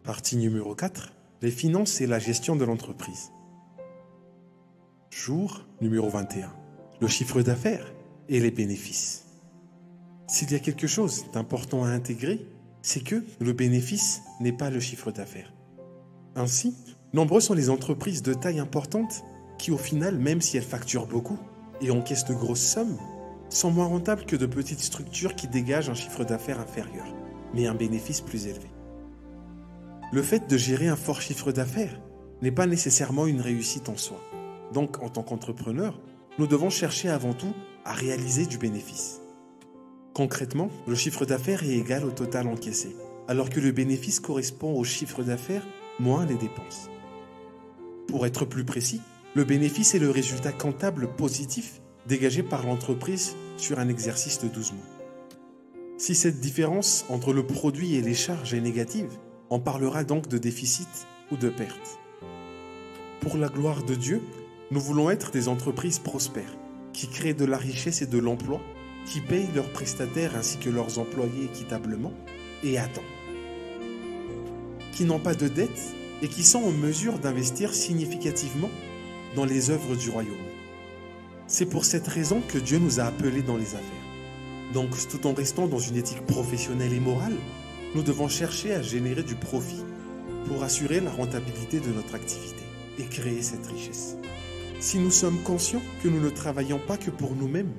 Partie numéro 4, les finances et la gestion de l'entreprise. Jour numéro 21, le chiffre d'affaires et les bénéfices. S'il y a quelque chose d'important à intégrer, c'est que le bénéfice n'est pas le chiffre d'affaires. Ainsi, nombreuses sont les entreprises de taille importante qui, au final, même si elles facturent beaucoup et encaissent de grosses sommes, sont moins rentables que de petites structures qui dégagent un chiffre d'affaires inférieur, mais un bénéfice plus élevé. Le fait de gérer un fort chiffre d'affaires n'est pas nécessairement une réussite en soi. Donc, en tant qu'entrepreneur, nous devons chercher avant tout à réaliser du bénéfice. Concrètement, le chiffre d'affaires est égal au total encaissé, alors que le bénéfice correspond au chiffre d'affaires moins les dépenses. Pour être plus précis, le bénéfice est le résultat comptable positif dégagé par l'entreprise sur un exercice de 12 mois. Si cette différence entre le produit et les charges est négative, on parlera donc de déficit ou de perte. Pour la gloire de Dieu, nous voulons être des entreprises prospères, qui créent de la richesse et de l'emploi, qui payent leurs prestataires ainsi que leurs employés équitablement et à temps, qui n'ont pas de dettes et qui sont en mesure d'investir significativement dans les œuvres du royaume. C'est pour cette raison que Dieu nous a appelés dans les affaires. Donc, tout en restant dans une éthique professionnelle et morale, nous devons chercher à générer du profit pour assurer la rentabilité de notre activité et créer cette richesse. Si nous sommes conscients que nous ne travaillons pas que pour nous-mêmes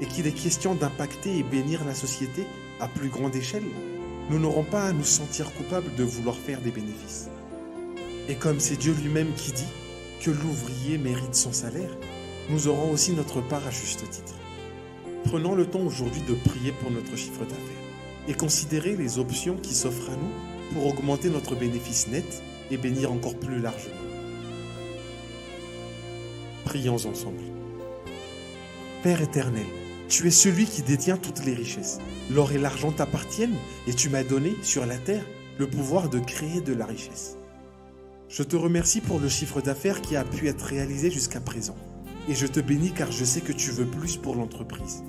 et qu'il est question d'impacter et bénir la société à plus grande échelle, nous n'aurons pas à nous sentir coupables de vouloir faire des bénéfices. Et comme c'est Dieu lui-même qui dit que l'ouvrier mérite son salaire, nous aurons aussi notre part à juste titre. Prenons le temps aujourd'hui de prier pour notre chiffre d'affaires et considérer les options qui s'offrent à nous pour augmenter notre bénéfice net et bénir encore plus largement. Prions ensemble. Père éternel, tu es celui qui détient toutes les richesses. L'or et l'argent t'appartiennent et tu m'as donné, sur la terre, le pouvoir de créer de la richesse. Je te remercie pour le chiffre d'affaires qui a pu être réalisé jusqu'à présent. Et je te bénis car je sais que tu veux plus pour l'entreprise.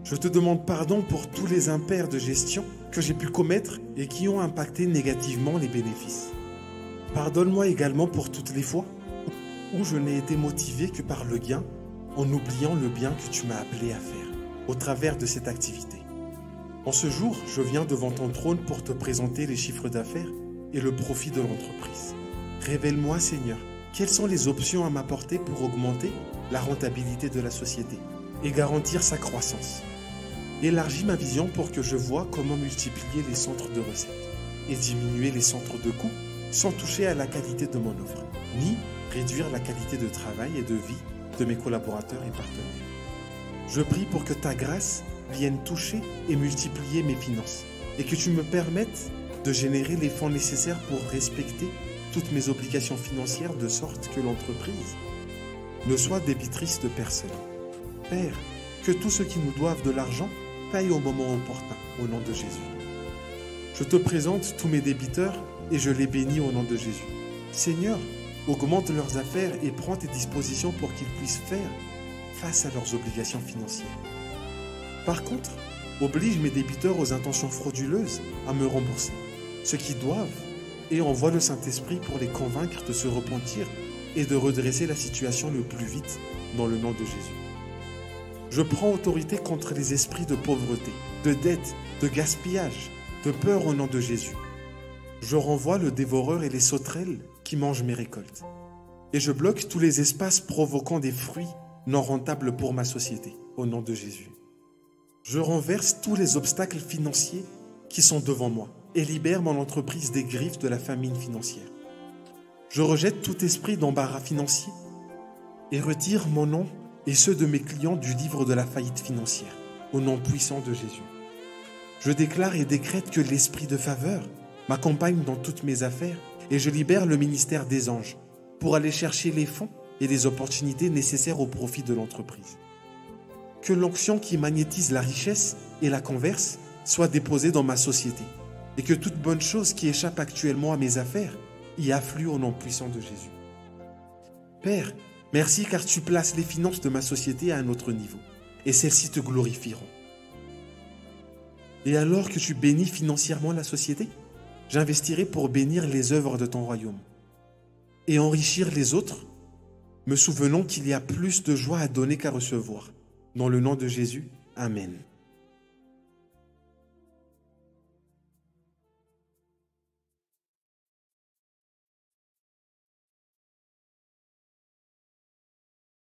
Je te demande pardon pour tous les impairs de gestion que j'ai pu commettre et qui ont impacté négativement les bénéfices. Pardonne-moi également pour toutes les fois où je n'ai été motivé que par le gain, en oubliant le bien que tu m'as appelé à faire, au travers de cette activité. En ce jour, je viens devant ton trône pour te présenter les chiffres d'affaires et le profit de l'entreprise. Révèle-moi, Seigneur, quelles sont les options à m'apporter pour augmenter la rentabilité de la société et garantir sa croissance. Élargis ma vision pour que je vois comment multiplier les centres de recettes et diminuer les centres de coûts sans toucher à la qualité de mon offre, ni réduire la qualité de travail et de vie de mes collaborateurs et partenaires. Je prie pour que ta grâce vienne toucher et multiplier mes finances et que tu me permettes de générer les fonds nécessaires pour respecter toutes mes obligations financières de sorte que l'entreprise ne soit débitrice de personne. Père, que tous ceux qui nous doivent de l'argent payent au moment opportun, au nom de Jésus. Je te présente tous mes débiteurs et je les bénis au nom de Jésus. Seigneur, augmente leurs affaires et prends tes dispositions pour qu'ils puissent faire face à leurs obligations financières. Par contre, oblige mes débiteurs aux intentions frauduleuses à me rembourser ce qu'ils doivent et envoie le Saint-Esprit pour les convaincre de se repentir et de redresser la situation le plus vite dans le nom de Jésus. Je prends autorité contre les esprits de pauvreté, de dette, de gaspillage, de peur au nom de Jésus. Je renvoie le dévoreur et les sauterelles qui mangent mes récoltes. Et je bloque tous les espaces provoquant des fruits non rentables pour ma société, au nom de Jésus. Je renverse tous les obstacles financiers qui sont devant moi et libère mon entreprise des griffes de la famine financière. Je rejette tout esprit d'embarras financier et retire mon nom et ceux de mes clients du livre de la faillite financière, au nom puissant de Jésus. Je déclare et décrète que l'esprit de faveur m'accompagne dans toutes mes affaires et je libère le ministère des anges pour aller chercher les fonds et les opportunités nécessaires au profit de l'entreprise. Que l'onction qui magnétise la richesse et la converse soit déposée dans ma société et que toute bonne chose qui échappe actuellement à mes affaires y afflue au nom puissant de Jésus. Père, merci car tu places les finances de ma société à un autre niveau et celles-ci te glorifieront. Et alors que tu bénis financièrement la société, j'investirai pour bénir les œuvres de ton royaume et enrichir les autres, me souvenant qu'il y a plus de joie à donner qu'à recevoir. Dans le nom de Jésus, Amen.